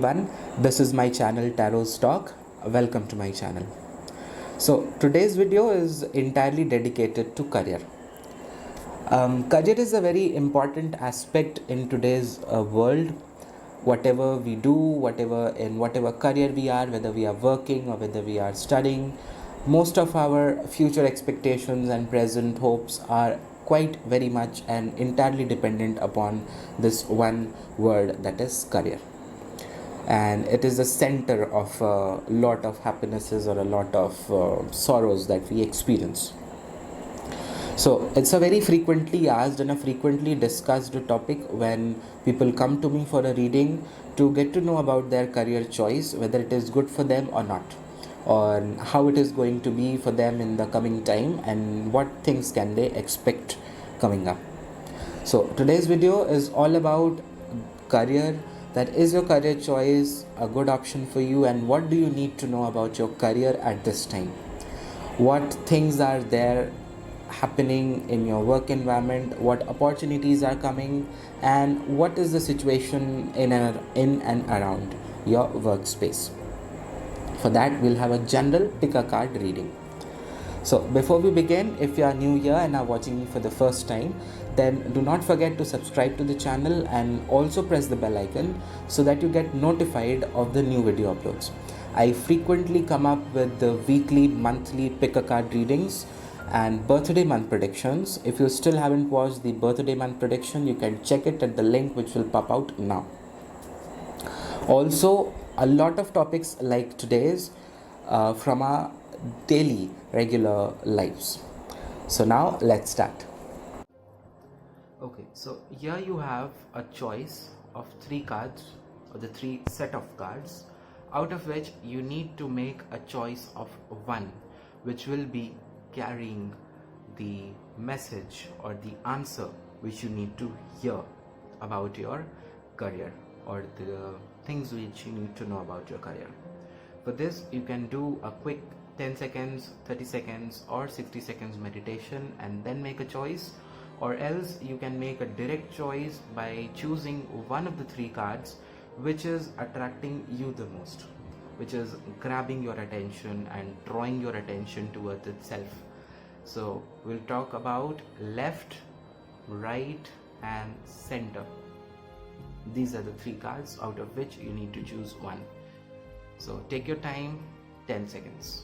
everyone. This is my channel Tarot's Talk. Welcome to my channel. So today's video is entirely dedicated to career. Career is a very important aspect in today's world. Whatever we do, whatever career we are, whether we are working or whether we are studying, most of our future expectations and present hopes are quite very much and entirely dependent upon this one word, that is career. And it is the center of a lot of happinesses or a lot of sorrows that we experience. So it's a very frequently asked and a frequently discussed topic when people come to me for a reading to get to know about their career choice, whether it is good for them or not, or how it is going to be for them in the coming time and what things can they expect coming up. So today's video is all about career. That is your career choice a good option for you, and what do you need to know about your career at this time? What things are there happening in your work environment, what opportunities are coming, and what is the situation in and around your workspace. For that, we'll have a general pick a card reading. So before we begin, if you are new here and are watching me for the first time, then do not forget to subscribe to the channel and also press the bell icon so that you get notified of the new video uploads. I frequently come up with the weekly, monthly pick a card readings and birthday month predictions. If you still haven't watched the birthday month prediction, you can check it at the link which will pop out now. Also, a lot of topics like today's from our daily regular lives. So now let's start. Okay, so here you have a choice of 3 cards, or the 3 set of cards, out of which you need to make a choice of one which will be carrying the message or the answer which you need to hear about your career, or the things which you need to know about your career. For this, you can do a quick 10 seconds, 30 seconds or 60 seconds meditation and then make a choice, or else you can make a direct choice by choosing one of the 3 cards which is attracting you the most, which is grabbing your attention and drawing your attention towards itself. So we'll talk about left, right and center. These are the 3 cards out of which you need to choose one. So take your time, 10 seconds.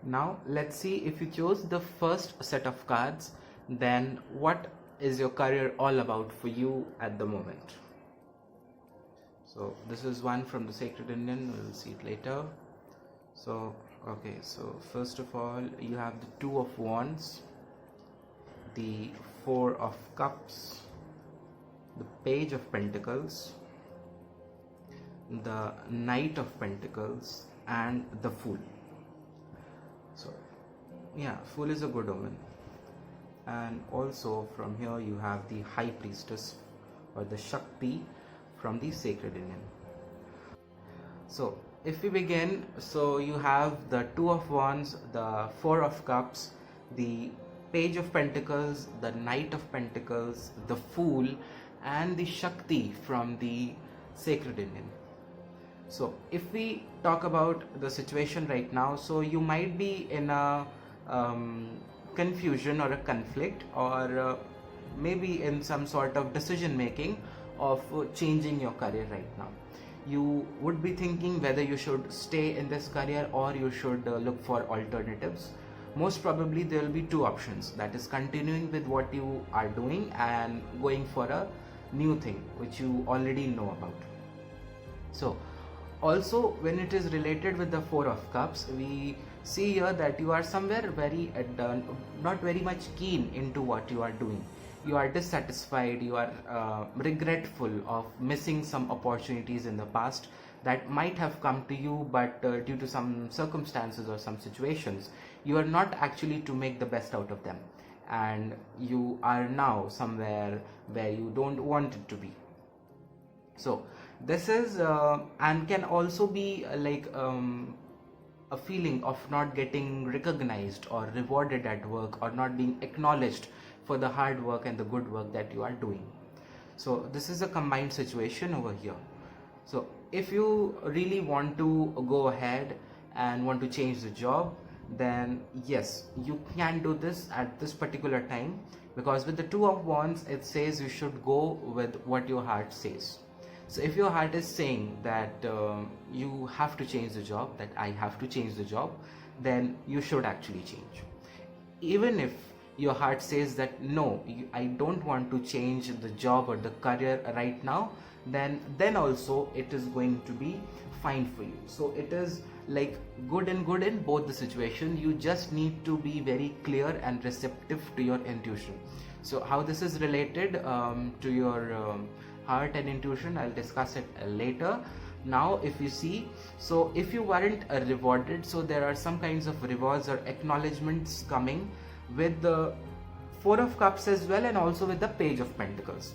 Now let's see, if you chose the first set of cards, then what is your career all about for you at the moment? So this is one from the Sacred Indian, we'll see it later. So okay, so first of all you have the 2 of Wands, the 4 of Cups, the Page of Pentacles, the Knight of Pentacles and the Fool. So yeah, Fool is a good omen. And also from here you have the High Priestess or the Shakti from the Sacred Indian. So if we begin, so you have the 2 of Wands, the 4 of Cups, the Page of Pentacles, the Knight of Pentacles, the Fool and the Shakti from the Sacred Indian. So if we talk about the situation right now, so you might be in a confusion or a conflict, or maybe in some sort of decision making of changing your career right now. You would be thinking whether you should stay in this career or you should look for alternatives. Most probably there will be 2 options, that is continuing with what you are doing and going for a new thing which you already know about. So also when it is related with the 4 of Cups, we see here that you are somewhere very not very much keen into what you are doing. You are dissatisfied, you are regretful of missing some opportunities in the past that might have come to you, but due to some circumstances or some situations, you are not actually to make the best out of them, and you are now somewhere where you don't want it to be. So this is and can also be a feeling of not getting recognized or rewarded at work, or not being acknowledged for the hard work and the good work that you are doing. So this is a combined situation over here. So if you really want to go ahead and want to change the job, then yes, you can do this at this particular time, because with the Two of Wands it says you should go with what your heart says. So if your heart is saying that you have to change the job, that I have to change the job, then you should actually change. Even if your heart says that no, I don't want to change the job or the career right now, then also it is going to be fine for you. So it is like good in both the situation. You just need to be very clear and receptive to your intuition. So how this is related to your heart and intuition, I'll discuss it later. Now if you see, so if you weren't rewarded, so there are some kinds of rewards or acknowledgements coming with the Four of Cups as well, and also with the Page of Pentacles.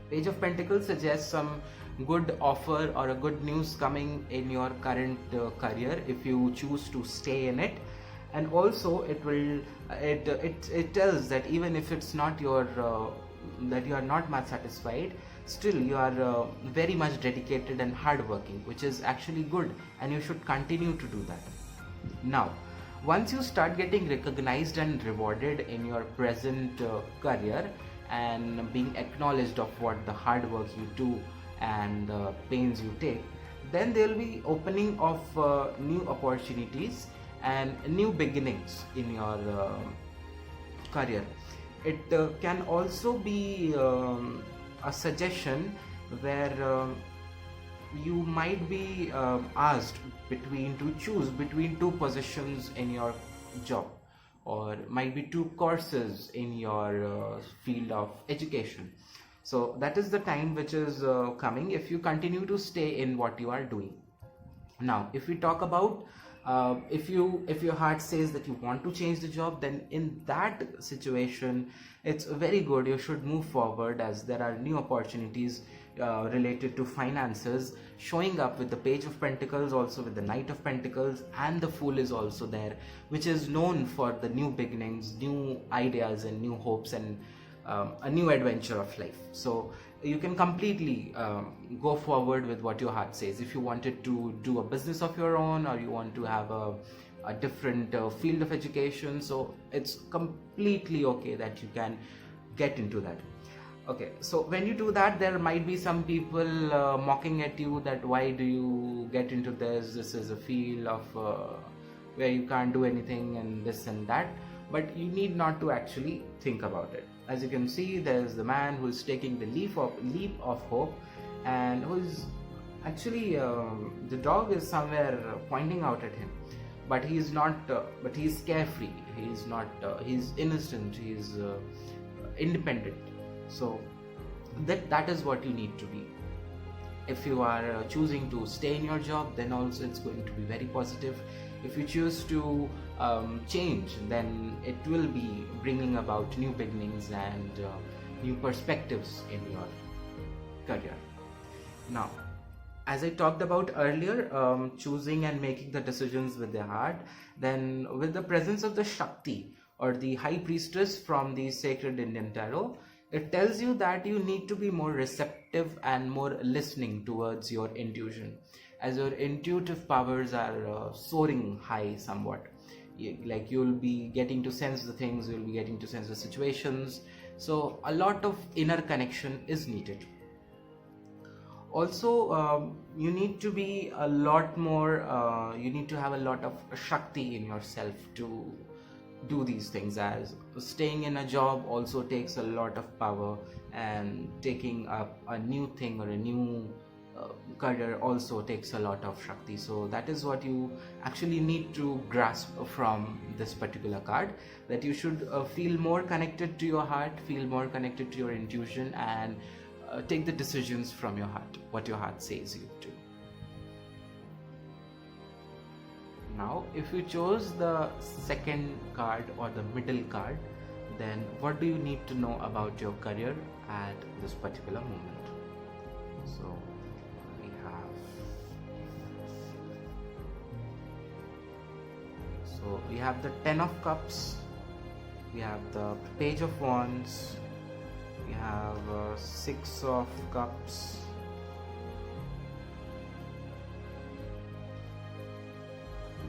Page of Pentacles suggests some good offer or a good news coming in your current career if you choose to stay in it. And also it tells that even if it's not your that you are not much satisfied, still you are very much dedicated and hardworking, which is actually good, and you should continue to do that. Now once you start getting recognized and rewarded in your present career, and being acknowledged of what the hard work you do and the pains you take, then there will be opening of new opportunities and new beginnings in your career. It can also be a suggestion where you might be asked to choose between two positions in your job, or might be two courses in your field of education. So that is the time which is coming if you continue to stay in what you are doing. Now if we talk about if your heart says that you want to change the job, then in that situation it's very good, you should move forward, as there are new opportunities related to finances showing up with the Page of Pentacles, also with the Knight of Pentacles, and the Fool is also there, which is known for the new beginnings, new ideas and new hopes, and a new adventure of life. So you can completely go forward with what your heart says. If you wanted to do a business of your own, or you want to have a different field of education, so it's completely okay that you can get into that. Okay, so when you do that, there might be some people mocking at you that why do you get into this is a field of where you can't do anything and this and that, but you need not to actually think about it. As you can see, there's the man who is taking the leap of hope, and who is actually the dog is somewhere pointing out at him, but he is not but he is carefree, he is not he's innocent, he is independent. So that is what you need to be. If you are choosing to stay in your job, then also it's going to be very positive. If you choose to change, then it will be bringing about new beginnings and new perspectives in your career. Now, as I talked about earlier, choosing and making the decisions with the heart, then with the presence of the Shakti, or the High Priestess from the Sacred Indian Tarot, it tells you that you need to be more receptive and more listening towards your intuition, as your intuitive powers are soaring high somewhat. Like you'll be getting to sense the things, you'll be getting to sense the situations. So a lot of inner connection is needed. Also, you need to be a lot more, you need to have a lot of Shakti in yourself to do these things, as staying in a job also takes a lot of power, and taking up a new thing or a new career also takes a lot of Shakti. So that is what you actually need to grasp from this particular card, that you should feel more connected to your heart, feel more connected to your intuition, and take the decisions from your heart, what your heart says you to. Now if you chose the second card or the middle card, then what do you need to know about your career at this particular moment? So we have So we have the 10 of cups, we have the page of wands, we have 6 of cups,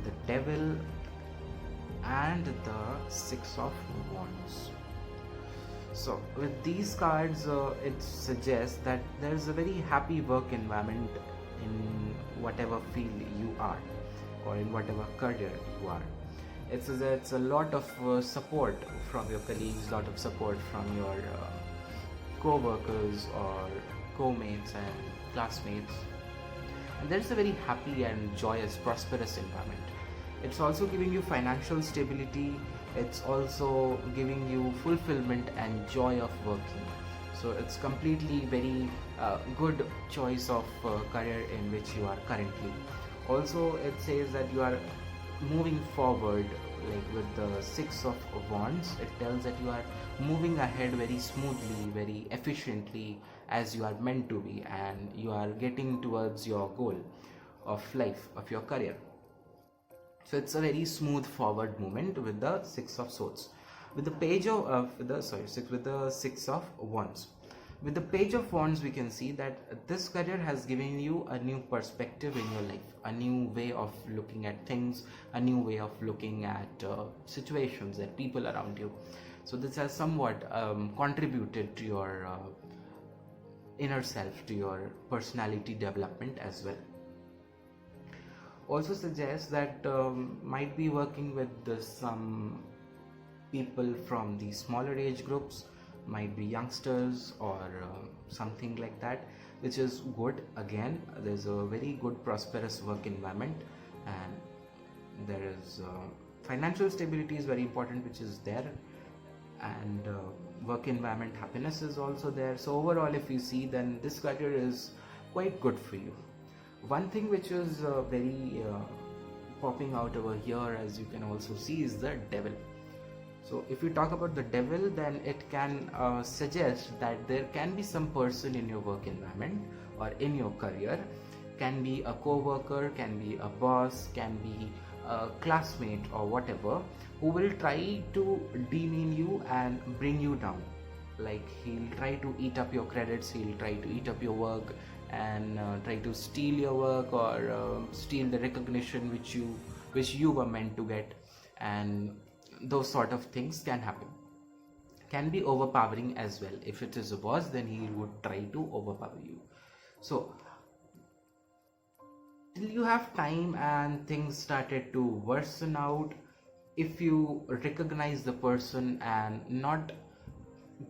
the devil, and the 6 of wands. So with these cards, it suggests that there is a very happy work environment in whatever field you are, or in whatever career you are. It's a lot of support from your colleagues, lot of support from your co-workers or co-mates and classmates, and there's a very happy and joyous, prosperous environment. It's also giving you financial stability, it's also giving you fulfillment and joy of working. So it's completely very good choice of career in which you are currently. Also it says that you are moving forward, like with the 6 of wands, it tells that you are moving ahead very smoothly, very efficiently, as you are meant to be, and you are getting towards your goal of life, of your career. So it's a very smooth forward movement with the 6 of swords. With the page of with the 6 of wands. With the page of wands, we can see that this career has given you a new perspective in your life, a new way of looking at things, a new way of looking at situations and people around you. So this has somewhat contributed to your inner self, to your personality development as well. Also suggests that might be working with some people from the smaller age groups, might be youngsters or something like that, which is good. Again, there's a very good prosperous work environment, and there is financial stability is very important, which is there, and work environment happiness is also there. So overall, if you see, then this career is quite good for you. One thing which is very popping out over here, as you can also see, is the devil. So if you talk about the devil, then it can suggest that there can be some person in your work environment or in your career, can be a co-worker, can be a boss, can be a classmate or whatever, who will try to demean you and bring you down. Like he'll try to eat up your credits, he'll try to eat up your work, and try to steal your work, or steal the recognition which you were meant to get, and those sort of things can happen. Can be overpowering as well. If it is a boss, then he would try to overpower you. So till you have time and things started to worsen out, if you recognize the person and not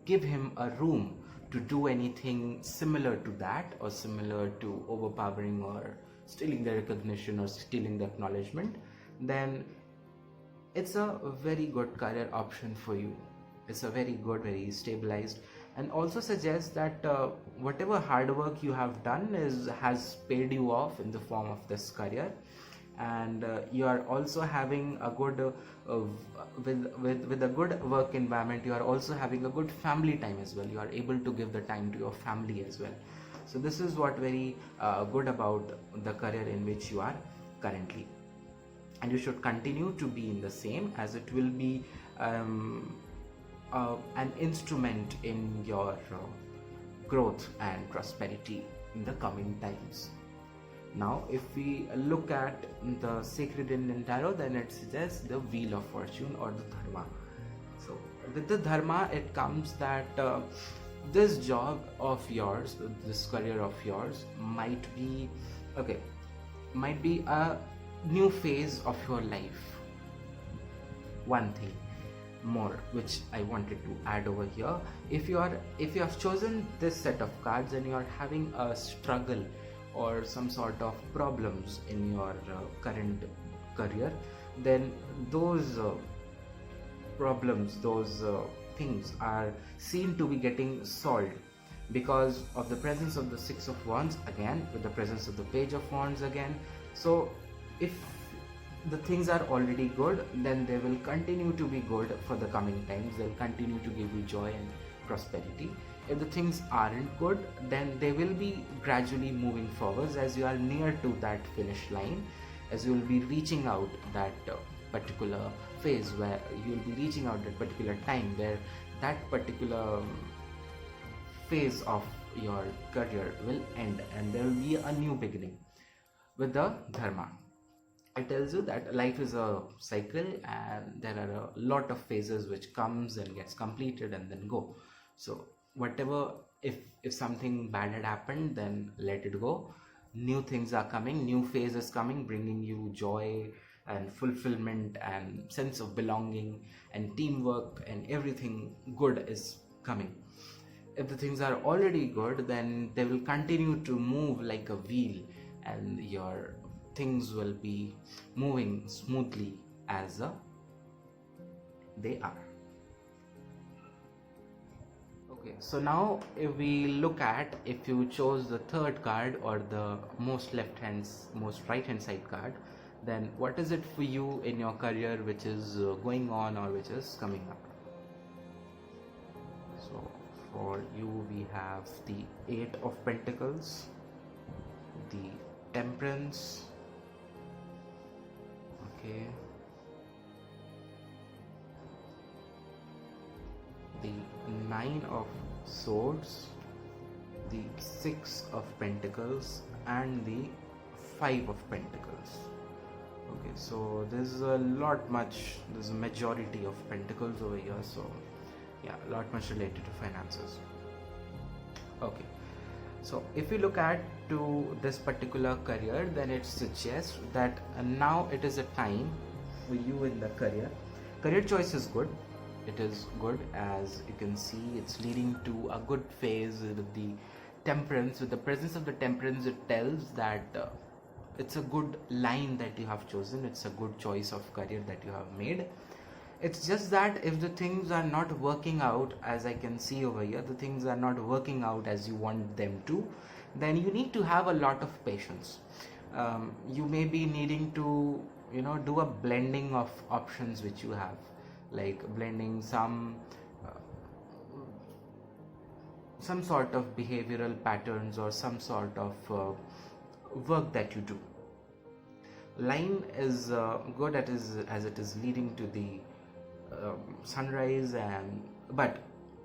give him a room to do anything similar to that, or similar to overpowering or stealing the recognition or stealing the acknowledgement, then it's a very good career option for you. It's a very good, very stabilized, and also suggests that whatever hard work you have done has paid you off in the form of this career, and you are also having a good with a good work environment. You are also having a good family time as well. You are able to give the time to your family as well. So this is what very good about the career in which you are currently, and you should continue to be in the same, as it will be an instrument in your growth and prosperity in the coming times. Now if we look at the sacred Indian tarot, then it suggests the wheel of fortune or the dharma. So with the dharma, it comes that this job of yours, this career of yours, might be a new phase of your life. One thing more which I wanted to add over here, if you have chosen this set of cards and you are having a struggle or some sort of problems in your current career, then those problems, those things are seen to be getting solved because of the presence of the 6 of wands again, with the presence of the page of wands again. So if the things are already good, then they will continue to be good for the coming times. They'll continue to give you joy and prosperity. If the things aren't good, then they will be gradually moving forwards as you are near to that finish line, as you will be reaching out that particular phase where you'll be reaching out that particular time where that particular phase of your career will end and there will be a new beginning. With the dharma, it tells you that life is a cycle and there are a lot of phases which comes and gets completed and then go. So whatever, if something bad had happened, then let it go. New things are coming, new phases coming, bringing you joy and fulfillment and sense of belonging and teamwork, and everything good is coming. If the things are already good, then they will continue to move like a wheel and your things will be moving smoothly as they are. Okay, so now if we look at, if you chose the third card or the most right hand side card, then what is it for you in your career which is going on or which is coming up? So for you we have the Eight of Pentacles, the Temperance, okay, the Nine of Swords, the Six of Pentacles, and the Five of Pentacles. Okay, so there's a majority of pentacles over here, so yeah, a lot much related to finances. Okay, so if you look at to this particular career, then it suggests that now it is a time for you in the career choice is good. It is good, as you can see, it's leading to a good phase with the Temperance. With the presence of the Temperance, it tells that it's a good line that you have chosen, it's a good choice of career that you have made. It's just that if the things are not working out, as I can see over here, the things are not working out as you want them to, then you need to have a lot of patience. You may be needing to do a blending of options which you have, like blending some sort of behavioral patterns or some sort of work that you do. Line is good as it is leading to the sunrise, but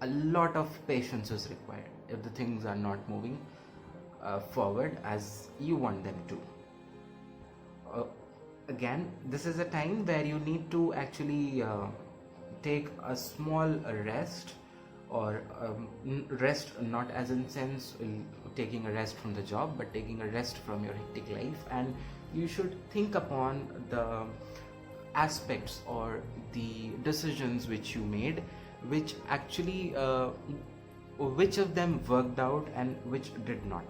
a lot of patience is required if the things are not moving forward as you want them to. Again, this is a time where you need to actually take a small rest, or rest not as in sense taking a rest from the job, but taking a rest from your hectic life, and you should think upon the aspects or the decisions which you made, which actually which of them worked out and which did not.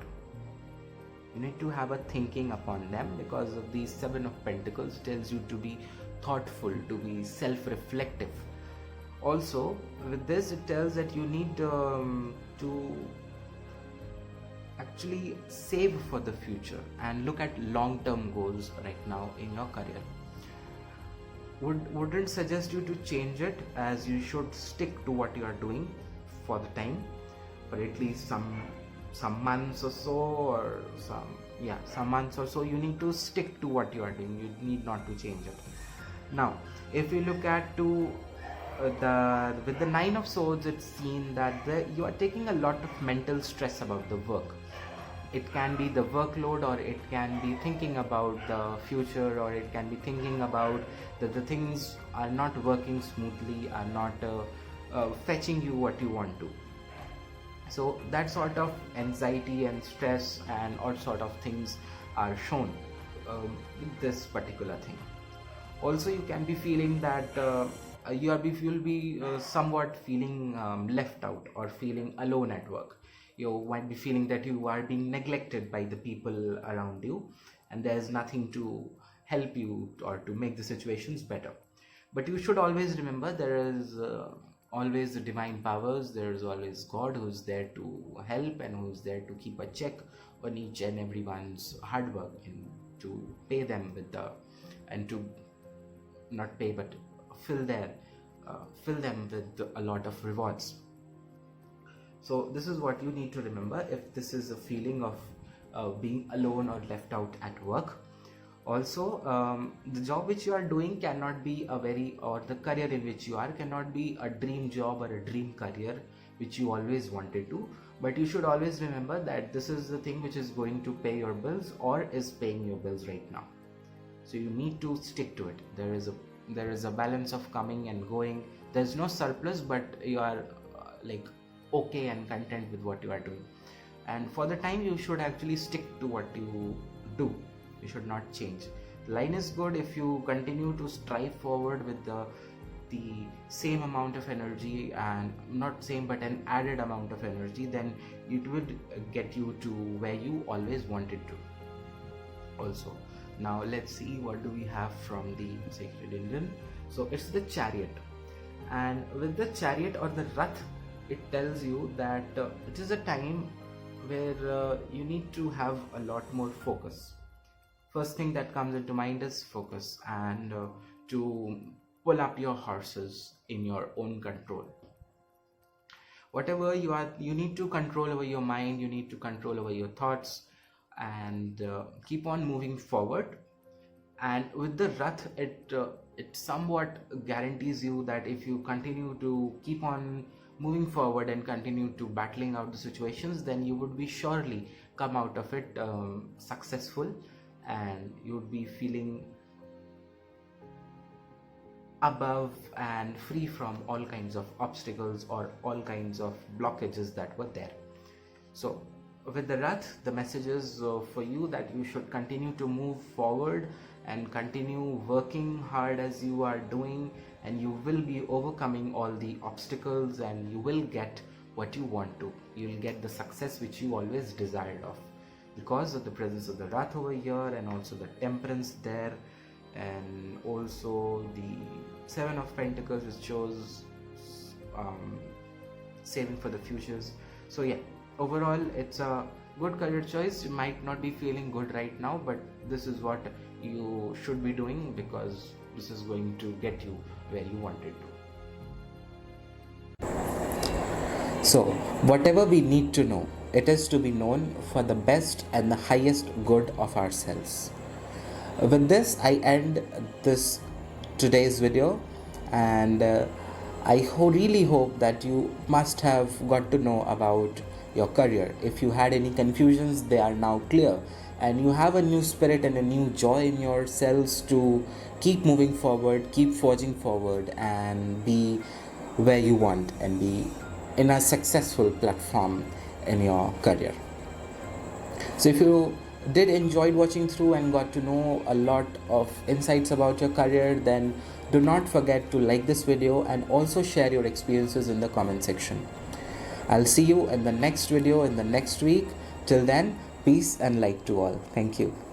You need to have a thinking upon them, because of the Seven of Pentacles tells you to be thoughtful, to be self-reflective. Also with this, it tells that you need to actually save for the future and look at long-term goals right now in your career. Wouldn't suggest you to change it, as you should stick to what you are doing for the time, for at least some months or so, or some months or so. You need to stick to what you are doing. You need not to change it. Now if you look at to with the Nine of Swords, it's seen that you are taking a lot of mental stress about the work. It can be the workload, or it can be thinking about the future, or it can be thinking about that the things are not working smoothly, are not fetching you what you want to. So that sort of anxiety and stress and all sort of things are shown with this particular thing. Also, you can be feeling that you'll be somewhat feeling left out or feeling alone at work. You might be feeling that you are being neglected by the people around you, and there's nothing to help you or to make the situations better. But you should always remember, there is always the divine powers, there is always God who's there to help and who's there to keep a check on each and everyone's hard work, and to pay them with and to not pay but fill them with a lot of rewards. So this is what you need to remember if this is a feeling of being alone or left out at work. Also, the job which you are doing cannot be or the career in which you are cannot be a dream job or a dream career which you always wanted to, but you should always remember that this is the thing which is going to pay your bills or is paying your bills right now. So you need to stick to it. There is a balance of coming and going. There's no surplus, but you are like okay and content with what you are doing, and for the time you should actually stick to what you do. You should not change. Line is good if you continue to strive forward with the same amount of energy, and not same but an added amount of energy, then it would get you to where you always wanted to. Also, now let's see what do we have from the Sacred Indian. So it's the Chariot, and with the Chariot or the Rath, it tells you that it is a time where you need to have a lot more focus. First thing that comes into mind is focus, and to pull up your horses in your own control. Whatever you need to control over your mind, you need to control over your thoughts, and keep on moving forward. And with the Rath, it somewhat guarantees you that if you continue to keep on moving forward and continue to battling out the situations, then you would be surely come out of it successful, and you would be feeling above and free from all kinds of obstacles or all kinds of blockages that were there. So with the Rath, the message is for you that you should continue to move forward and continue working hard as you are doing, and you will be overcoming all the obstacles, and you will get what you want to. You will get the success which you always desired of, because of the presence of the Rath over here, and also the Temperance there, and also the Seven of Pentacles, which shows saving for the futures. So yeah, overall it's a good career choice. You might not be feeling good right now, but this is what you should be doing, because this is going to get you where you wanted to. So whatever we need to know, it is to be known for the best and the highest good of ourselves. With this, I end this today's video, and I really hope that you must have got to know about your career. If you had any confusions, they are now clear, and you have a new spirit and a new joy in yourselves to keep moving forward, keep forging forward, and be where you want, and be in a successful platform in your career. So if you did enjoyed watching through and got to know a lot of insights about your career, then do not forget to like this video and also share your experiences in the comment section. I'll see you in the next video in the next week. Till then, peace and light to all. Thank you.